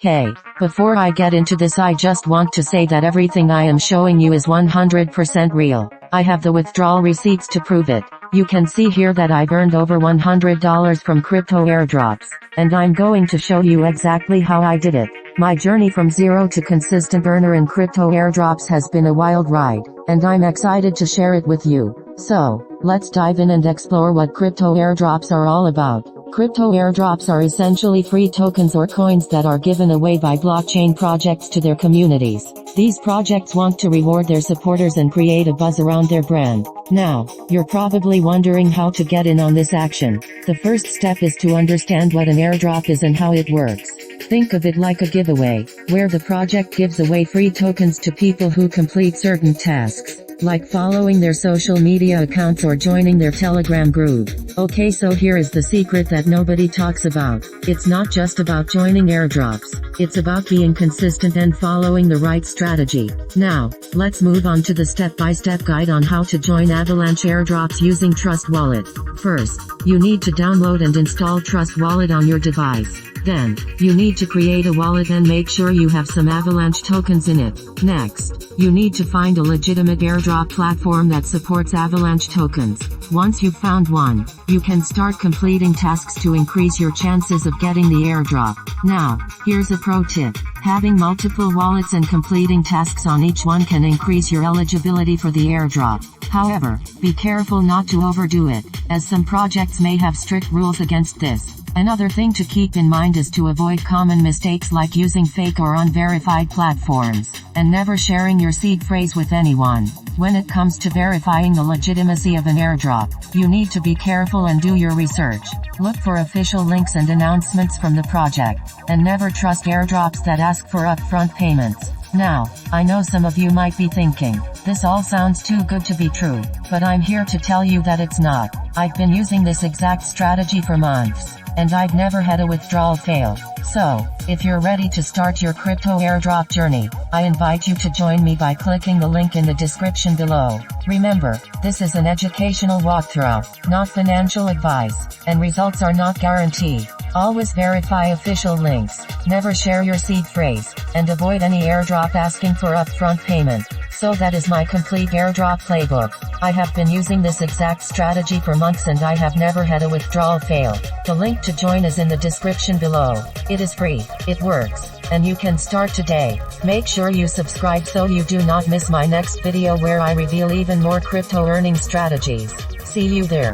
Hey, before I get into this, I just want to say that everything I am showing you is 100% real. I have the withdrawal receipts to prove it. You can see here that I've earned over $100 from crypto airdrops, and I'm going to show you exactly how I did it. My journey from zero to consistent earner in crypto airdrops has been a wild ride, and I'm excited to share it with you. So, let's dive in and explore what crypto airdrops are all about. Crypto airdrops are essentially free tokens or coins that are given away by blockchain projects to their communities. These projects want to reward their supporters and create a buzz around their brand. Now, you're probably wondering how to get in on this action. The first step is to understand what an airdrop is and how it works. Think of it like a giveaway, where the project gives away free tokens to people who complete certain tasks, like following their social media accounts or joining their Telegram group. Okay, so here is the secret that nobody talks about. It's not just about joining airdrops. It's about being consistent and following the right strategy. Now, let's move on to the step-by-step guide on how to join Avalanche airdrops using Trust Wallet. First, you need to download and install Trust Wallet on your device. Then, you need to create a wallet and make sure you have some Avalanche tokens in it. Next, you need to find a legitimate airdrop platform that supports Avalanche tokens. Once you've found one, you can start completing tasks to increase your chances of getting the airdrop. Now, here's a pro tip. Having multiple wallets and completing tasks on each one can increase your eligibility for the airdrop. However, be careful not to overdo it, as some projects may have strict rules against this. Another thing to keep in mind is to avoid common mistakes like using fake or unverified platforms, and never sharing your seed phrase with anyone. When it comes to verifying the legitimacy of an airdrop, you need to be careful and do your research. Look for official links and announcements from the project, and never trust airdrops that ask for upfront payments. Now, I know some of you might be thinking, this all sounds too good to be true, but I'm here to tell you that it's not. I've been using this exact strategy for months, and I've never had a withdrawal fail. So, if you're ready to start your crypto airdrop journey, I invite you to join me by clicking the link in the description below. Remember, this is an educational walkthrough, not financial advice, and results are not guaranteed. Always verify official links, never share your seed phrase, and avoid any airdrop asking for upfront payment. So that is my complete airdrop playbook. I have been using this exact strategy for months and I have never had a withdrawal fail. The link to join is in the description below. It is free, it works, and you can start today. Make sure you subscribe so you do not miss my next video where I reveal even more crypto earning strategies. See you there.